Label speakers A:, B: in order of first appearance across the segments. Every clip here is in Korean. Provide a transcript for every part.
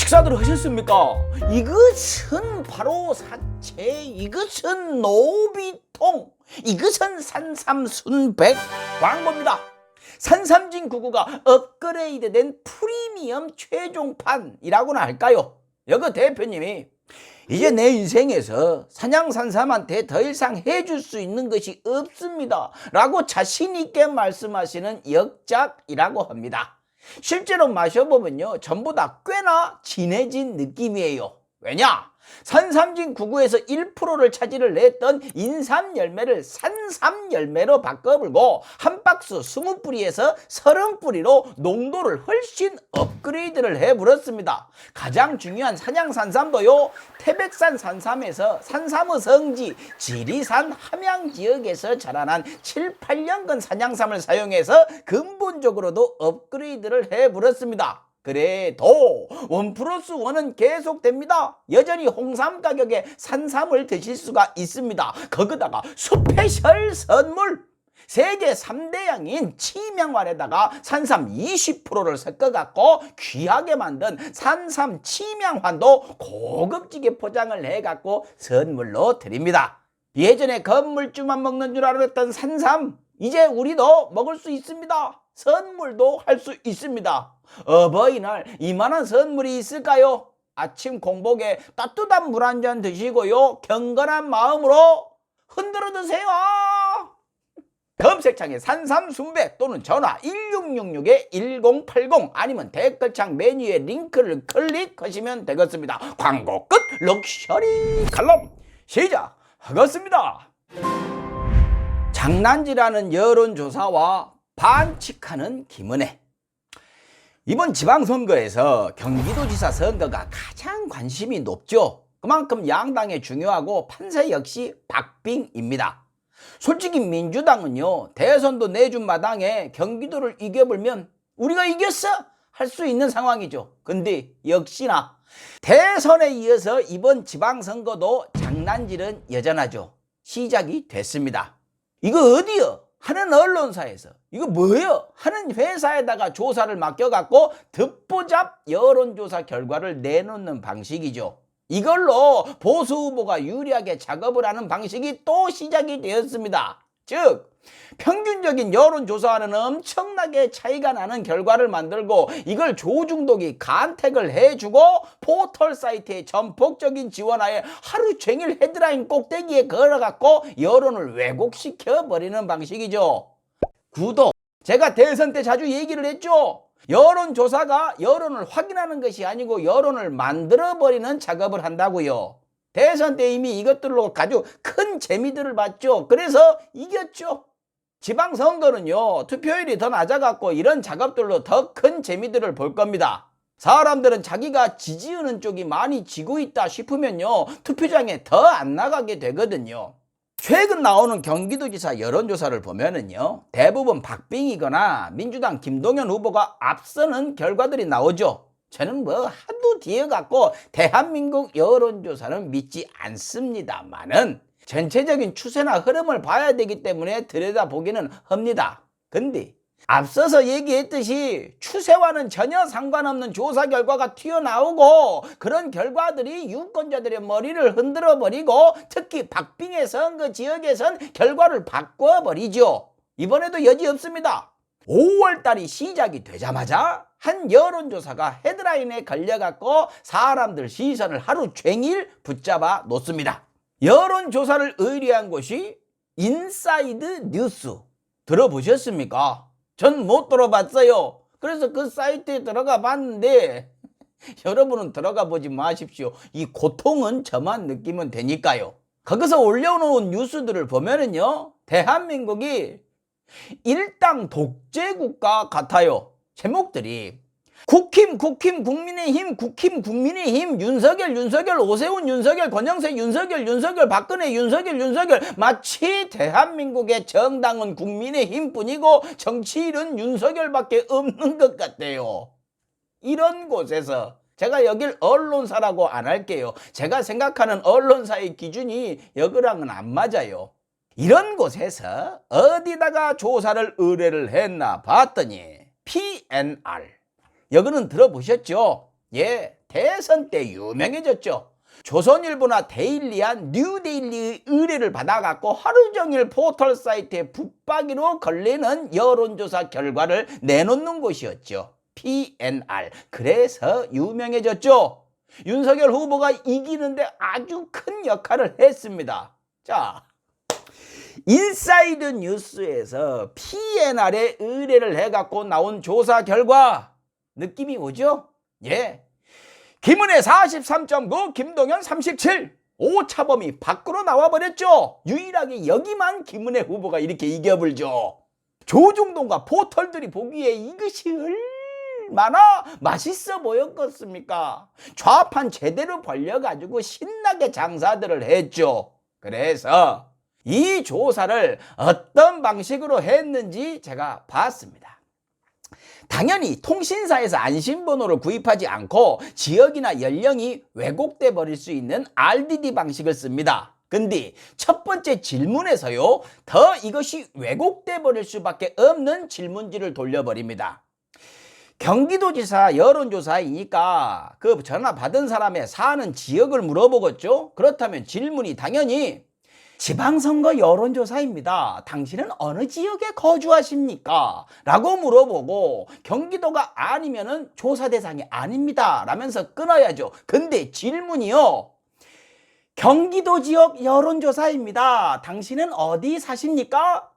A: 식사들 하셨습니까? 이것은 바로 사채, 이것은 노비통, 이것은 산삼순백 광고입니다. 산삼진 99가 업그레이드된 프리미엄 최종판이라고나 할까요? 여기 대표님이 이제 내 인생에서 산양산삼한테 더 이상 해줄 수 있는 것이 없습니다 라고 자신있게 말씀하시는 역작이라고 합니다. 실제로 마셔보면요, 전부 다 꽤나 진해진 느낌이에요. 왜냐? 산삼진 99에서 1%를 차지를 했던 인삼 열매를 산삼 열매로 바꿔불고 한 박스 20뿌리에서 30뿌리로 농도를 훨씬 업그레이드를 해버렸습니다. 가장 중요한 산양산삼도요, 태백산 산삼에서 산삼의 성지 지리산 함양지역에서 자라난 7, 8년근 산양삼을 사용해서 근본적으로도 업그레이드를 해버렸습니다. 그래도 1+1은 계속됩니다. 여전히 홍삼 가격에 산삼을 드실 수가 있습니다. 거기다가 스페셜 선물! 세계 3대 양인 치명환에다가 산삼 20%를 섞어갖고 귀하게 만든 산삼 치명환도 고급지게 포장을 해갖고 선물로 드립니다. 예전에 건물주만 먹는 줄 알았던 산삼, 이제 우리도 먹을 수 있습니다. 선물도 할 수 있습니다. 어버이날 이만한 선물이 있을까요? 아침 공복에 따뜻한 물 한 잔 드시고요, 경건한 마음으로 흔들어 드세요. 검색창에 산삼순백 또는 전화 1666-1080 아니면 댓글창 메뉴에 링크를 클릭하시면 되겠습니다. 광고 끝. 럭셔리 칼럼 시작하겠습니다. 장난질하는 여론조사와 반칙하는 김은혜. 이번 지방선거에서 경기도지사 선거가 가장 관심이 높죠. 그만큼 양당에 중요하고 판세 역시 박빙입니다. 솔직히 민주당은요, 대선도 내준 마당에 경기도를 이겨불면 우리가 이겼어! 할 수 있는 상황이죠. 근데 역시나 대선에 이어서 이번 지방선거도 장난질은 여전하죠. 시작이 됐습니다. 이거 어디요? 하는 언론사에서 이거 뭐예요? 하는 회사에다가 조사를 맡겨갖고 듣보잡 여론조사 결과를 내놓는 방식이죠. 이걸로 보수 후보가 유리하게 작업을 하는 방식이 또 시작이 되었습니다. 즉 평균적인 여론조사와는 엄청나게 차이가 나는 결과를 만들고 이걸 조중독이 간택을 해주고 포털 사이트의 전폭적인 지원하에 하루 종일 헤드라인 꼭대기에 걸어갖고 여론을 왜곡시켜 버리는 방식이죠. 구독, 제가 대선 때 자주 얘기를 했죠. 여론조사가 여론을 확인하는 것이 아니고 여론을 만들어버리는 작업을 한다고요. 대선 때 이미 이것들로 아주 큰 재미들을 봤죠. 그래서 이겼죠. 지방선거는요, 투표율이 더 낮아갖고 이런 작업들로 더 큰 재미들을 볼 겁니다. 사람들은 자기가 지지하는 쪽이 많이 지고 있다 싶으면요, 투표장에 더 안 나가게 되거든요. 최근 나오는 경기도지사 여론조사를 보면은요, 대부분 박빙이거나 민주당 김동연 후보가 앞서는 결과들이 나오죠. 저는 하도 뒤에갖고 대한민국 여론조사는 믿지 않습니다만은 전체적인 추세나 흐름을 봐야 되기 때문에 들여다보기는 합니다. 근데 앞서서 얘기했듯이 추세와는 전혀 상관없는 조사 결과가 튀어나오고 그런 결과들이 유권자들의 머리를 흔들어버리고 특히 박빙의 선거 지역에선 결과를 바꿔버리죠. 이번에도 여지없습니다. 5월달이 시작이 되자마자 한 여론조사가 헤드라인에 걸려갖고 사람들 시선을 하루 종일 붙잡아 놓습니다. 여론조사를 의뢰한 곳이 인사이드 뉴스. 들어보셨습니까? 전 못 들어봤어요. 그래서 그 사이트에 들어가 봤는데 여러분은 들어가 보지 마십시오. 이 고통은 저만 느끼면 되니까요. 거기서 올려놓은 뉴스들을 보면은요, 대한민국이 일당 독재국가 같아요. 제목들이 국힘 국민의힘 윤석열 오세훈 윤석열 권영세 윤석열 박근혜 윤석열 마치 대한민국의 정당은 국민의힘 뿐이고 정치인은 윤석열밖에 없는 것 같아요. 이런 곳에서 제가 여길 언론사라고 안 할게요. 제가 생각하는 언론사의 기준이 여기랑은 안 맞아요. 이런 곳에서 어디다가 조사를 의뢰를 했나 봤더니 PNR. 여기는 들어보셨죠? 예, 대선 때 유명해졌죠. 조선일보나 데일리한 뉴데일리의 의뢰를 받아갖고 하루 종일 포털 사이트에 붙박이로 걸리는 여론조사 결과를 내놓는 곳이었죠. PNR. 그래서 유명해졌죠. 윤석열 후보가 이기는데 아주 큰 역할을 했습니다. 자, 인사이드 뉴스에서 PNR에 의뢰를 해갖고 나온 조사 결과 느낌이 오죠? 예. 김은혜 43.9, 김동연 37. 오차범위 밖으로 나와버렸죠. 유일하게 여기만 김은혜 후보가 이렇게 이겨불죠. 조중동과 포털들이 보기에 이것이 얼마나 맛있어 보였겠습니까? 좌판 제대로 벌려가지고 신나게 장사들을 했죠. 그래서 이 조사를 어떤 방식으로 했는지 제가 봤습니다. 당연히 통신사에서 안심번호를 구입하지 않고 지역이나 연령이 왜곡돼 버릴 수 있는 RDD 방식을 씁니다. 근데 첫 번째 질문에서요, 더 이것이 왜곡돼 버릴 수밖에 없는 질문지를 돌려버립니다. 경기도지사 여론조사이니까 그 전화 받은 사람의 사는 지역을 물어보겠죠. 그렇다면 질문이 당연히 지방선거 여론조사입니다. 당신은 어느 지역에 거주하십니까? 라고 물어보고 경기도가 아니면은 조사 대상이 아닙니다. 라면서 끊어야죠. 근데 질문이요. 경기도 지역 여론조사입니다. 당신은 어디 사십니까?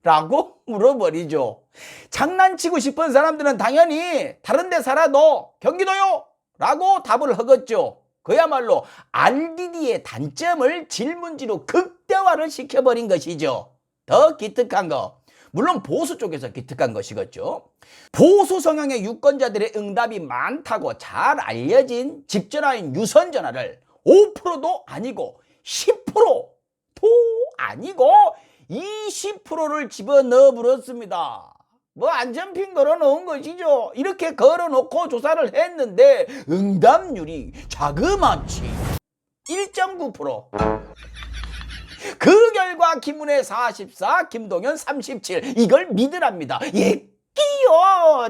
A: 라고 물어버리죠. 장난치고 싶은 사람들은 당연히 다른 데 살아도 경기도요? 라고 답을 하겠죠. 그야말로 RDD의 단점을 질문지로 극대화를 시켜버린 것이죠. 더 기특한 거, 물론 보수 쪽에서 기특한 것이겠죠. 보수 성향의 유권자들의 응답이 많다고 잘 알려진 집전화인 유선전화를 5%도 아니고 10%도 아니고 20%를 집어넣어 버렸습니다. 뭐 안전핀 걸어놓은 것이죠. 이렇게 걸어놓고 조사를 했는데 응답률이 자그마치 1.9%. 그 결과 김은혜 44, 김동연 37. 이걸 믿으랍니다. 예끼요.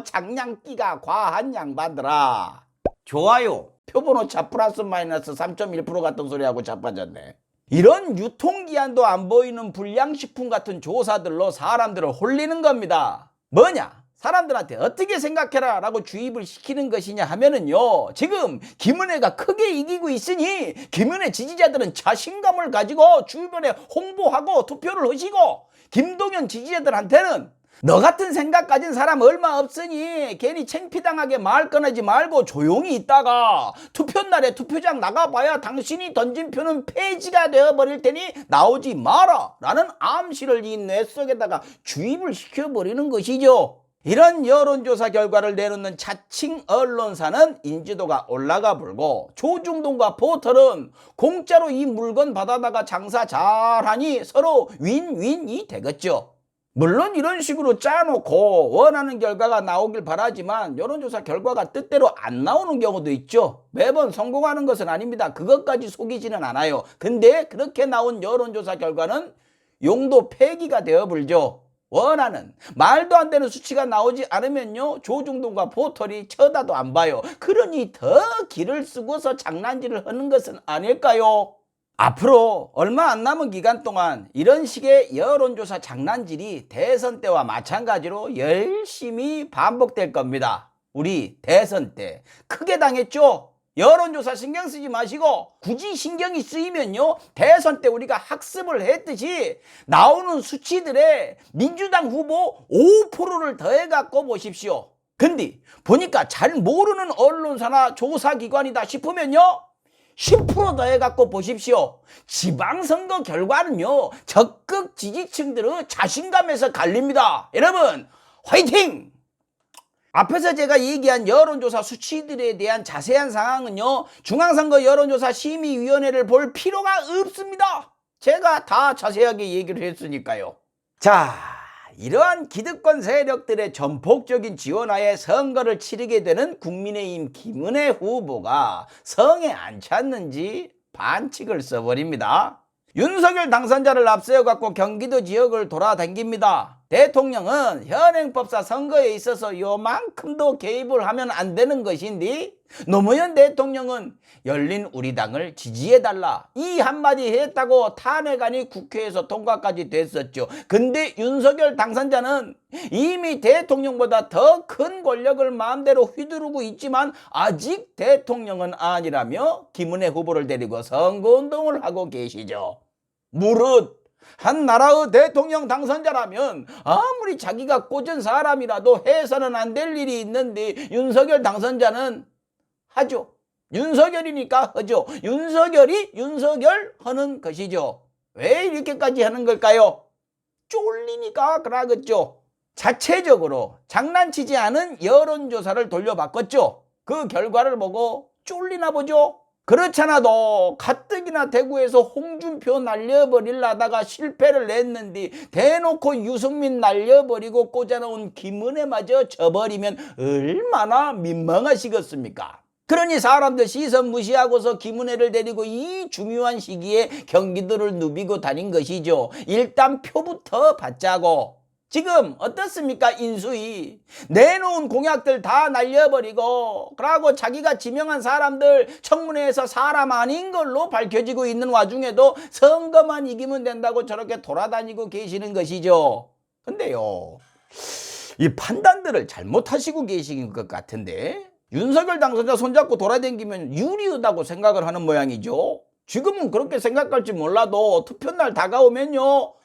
A: 장량기가 과한 양반들아. 좋아요. 표본오차 플러스 마이너스 3.1% 같은 소리하고 자빠졌네. 이런 유통기한도 안 보이는 불량식품 같은 조사들로 사람들을 홀리는 겁니다. 뭐냐? 사람들한테 어떻게 생각해라 라고 주입을 시키는 것이냐 하면은요, 지금 김은혜가 크게 이기고 있으니 김은혜 지지자들은 자신감을 가지고 주변에 홍보하고 투표를 하시고, 김동연 지지자들한테는 너 같은 생각 가진 사람 얼마 없으니 괜히 창피당하게 말 꺼내지 말고 조용히 있다가 투표날에 투표장 나가봐야 당신이 던진 표는 폐지가 되어버릴 테니 나오지 마라 라는 암시를 이 뇌 속에다가 주입을 시켜버리는 것이죠. 이런 여론조사 결과를 내놓는 자칭 언론사는 인지도가 올라가 불고, 조중동과 포털은 공짜로 이 물건 받아다가 장사 잘하니 서로 윈윈이 되겠죠. 물론 이런 식으로 짜놓고 원하는 결과가 나오길 바라지만 여론조사 결과가 뜻대로 안 나오는 경우도 있죠. 매번 성공하는 것은 아닙니다. 그것까지 속이지는 않아요. 근데 그렇게 나온 여론조사 결과는 용도 폐기가 되어버리죠. 원하는 말도 안 되는 수치가 나오지 않으면요, 조중동과 포털이 쳐다도 안 봐요. 그러니 더 기를 쓰고서 장난질을 하는 것은 아닐까요? 앞으로 얼마 안 남은 기간 동안 이런 식의 여론조사 장난질이 대선 때와 마찬가지로 열심히 반복될 겁니다. 우리 대선 때 크게 당했죠? 여론조사 신경 쓰지 마시고, 굳이 신경이 쓰이면요, 대선 때 우리가 학습을 했듯이 나오는 수치들에 민주당 후보 5%를 더해갖고 보십시오. 근데 보니까 잘 모르는 언론사나 조사기관이다 싶으면요, 10% 더해갖고 보십시오. 지방선거 결과는요, 적극 지지층들의 자신감에서 갈립니다. 여러분, 화이팅! 앞에서 제가 얘기한 여론조사 수치들에 대한 자세한 상황은요, 중앙선거 여론조사 심의위원회를 볼 필요가 없습니다. 제가 다 자세하게 얘기를 했으니까요. 자, 이러한 기득권 세력들의 전폭적인 지원하에 선거를 치르게 되는 국민의힘 김은혜 후보가 성에 안 찼는지 반칙을 써버립니다. 윤석열 당선자를 앞세워 갖고 경기도 지역을 돌아다닙니다. 대통령은 현행법상 선거에 있어서 요만큼도 개입을 하면 안 되는 것인데 노무현 대통령은 열린 우리당을 지지해달라 이 한마디 했다고 탄핵안이 국회에서 통과까지 됐었죠. 근데 윤석열 당선자는 이미 대통령보다 더 큰 권력을 마음대로 휘두르고 있지만 아직 대통령은 아니라며 김은혜 후보를 데리고 선거운동을 하고 계시죠. 무릇 한 나라의 대통령 당선자라면 아무리 자기가 꽂은 사람이라도 해서는 안 될 일이 있는데 윤석열 당선자는 하죠. 윤석열이니까 하죠. 윤석열이 윤석열 하는 것이죠. 왜 이렇게까지 하는 걸까요? 쫄리니까 그러겠죠. 자체적으로 장난치지 않은 여론조사를 돌려바꿨죠. 그 결과를 보고 쫄리나 보죠. 그렇잖아도 가뜩이나 대구에서 홍준표 날려버리려다가 실패를 냈는데 대놓고 유승민 날려버리고 꽂아놓은 김은혜마저 져버리면 얼마나 민망하시겠습니까? 그러니 사람들 시선 무시하고서 김은혜를 데리고 이 중요한 시기에 경기도를 누비고 다닌 것이죠. 일단 표부터 받자고. 지금 어떻습니까? 인수위 내놓은 공약들 다 날려버리고 그러고 자기가 지명한 사람들 청문회에서 사람 아닌 걸로 밝혀지고 있는 와중에도 선거만 이기면 된다고 저렇게 돌아다니고 계시는 것이죠. 근데요, 이 판단들을 잘못하시고 계신 것 같은데 윤석열 당선자 손잡고 돌아다니면 유리하다고 생각을 하는 모양이죠. 지금은 그렇게 생각할지 몰라도 투표날 다가오면요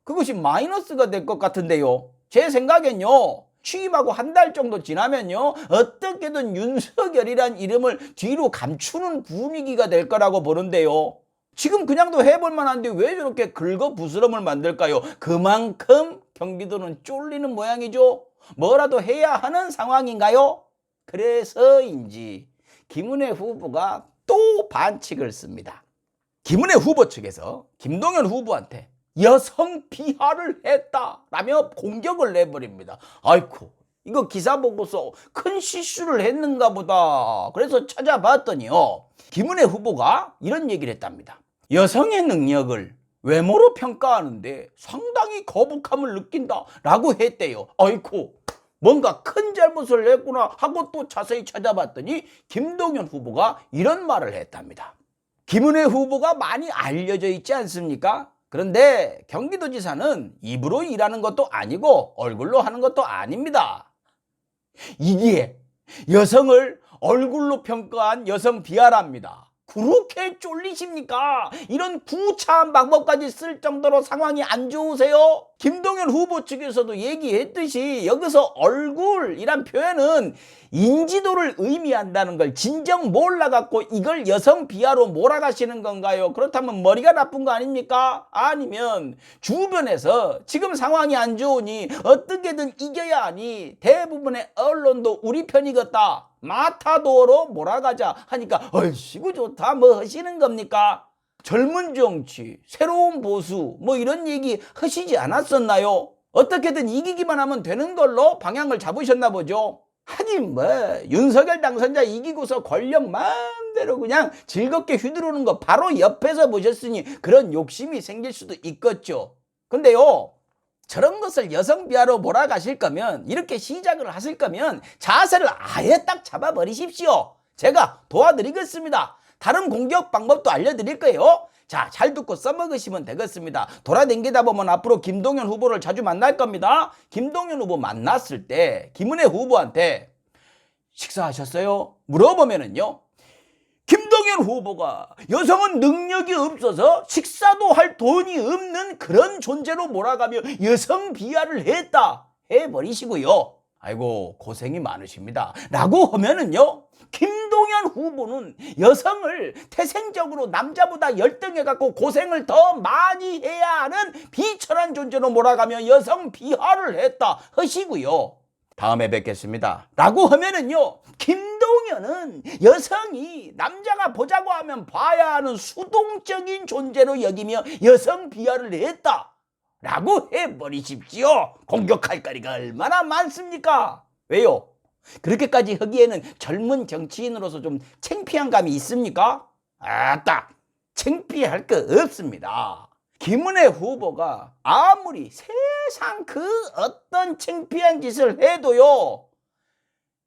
A: 그것이 마이너스가 될 것 같은데요. 제 생각엔요. 취임하고 한 달 정도 지나면요. 어떻게든 윤석열이란 이름을 뒤로 감추는 분위기가 될 거라고 보는데요. 지금 그냥도 해볼 만한데 왜 저렇게 긁어부스럼을 만들까요? 그만큼 경기도는 쫄리는 모양이죠. 뭐라도 해야 하는 상황인가요? 그래서인지 김은혜 후보가 또 반칙을 씁니다. 김은혜 후보 측에서 김동연 후보한테 여성 비하를 했다라며 공격을 내버립니다. 아이고 이거 기사 보고서 큰 실수를 했는가 보다. 그래서 찾아봤더니요. 김은혜 후보가 이런 얘기를 했답니다. 여성의 능력을 외모로 평가하는데 상당히 거북함을 느낀다라고 했대요. 아이고 뭔가 큰 잘못을 했구나 하고 또 자세히 찾아봤더니 김동연 후보가 이런 말을 했답니다. 김은혜 후보가 많이 알려져 있지 않습니까? 그런데 경기도지사는 입으로 일하는 것도 아니고 얼굴로 하는 것도 아닙니다. 이게 여성을 얼굴로 평가한 여성 비하랍니다. 그렇게 쫄리십니까? 이런 구차한 방법까지 쓸 정도로 상황이 안 좋으세요? 김동연 후보 측에서도 얘기했듯이 여기서 얼굴이란 표현은 인지도를 의미한다는 걸 진정 몰라갖고 이걸 여성 비하로 몰아가시는 건가요? 그렇다면 머리가 나쁜 거 아닙니까? 아니면 주변에서 지금 상황이 안 좋으니 어떻게든 이겨야 하니 대부분의 언론도 우리 편이겠다. 마타도로 몰아가자 하니까 얼씨구 좋다 뭐 하시는 겁니까? 젊은 정치, 새로운 보수 뭐 이런 얘기 하시지 않았었나요? 어떻게든 이기기만 하면 되는 걸로 방향을 잡으셨나 보죠. 하긴 뭐 윤석열 당선자 이기고서 권력 마음대로 그냥 즐겁게 휘두르는 거 바로 옆에서 보셨으니 그런 욕심이 생길 수도 있겠죠. 근데요 저런 것을 여성 비하로 몰아가실 거면 이렇게 시작을 하실 거면 자세를 아예 딱 잡아버리십시오. 제가 도와드리겠습니다. 다른 공격 방법도 알려드릴 거예요. 자, 잘 듣고 써먹으시면 되겠습니다. 돌아다니다 보면 앞으로 김동연 후보를 자주 만날 겁니다. 김동연 후보 만났을 때 김은혜 후보한테 식사하셨어요? 물어보면은요. 김동연 후보가 여성은 능력이 없어서 식사도 할 돈이 없는 그런 존재로 몰아가며 여성 비하를 했다 해버리시고요. 아이고 고생이 많으십니다 라고 하면은요 김동연 후보는 여성을 태생적으로 남자보다 열등해갖고 고생을 더 많이 해야 하는 비천한 존재로 몰아가며 여성 비하를 했다 하시고요. 다음에 뵙겠습니다 라고 하면은요 김동연은 여성이 남자가 보자고 하면 봐야 하는 수동적인 존재로 여기며 여성 비하를 했다 라고 해버리십시오. 공격할 거리가 얼마나 많습니까? 왜요? 그렇게까지 하기에는 젊은 정치인으로서 좀 창피한 감이 있습니까? 아따 창피할 거 없습니다. 김은혜 후보가 아무리 세상 그 어떤 창피한 짓을 해도요,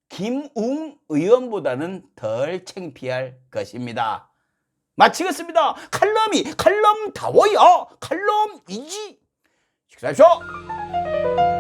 A: 김웅 의원보다는 덜 창피할 것입니다. 마치겠습니다. 칼럼다워야 칼럼이지. 식사하십시오.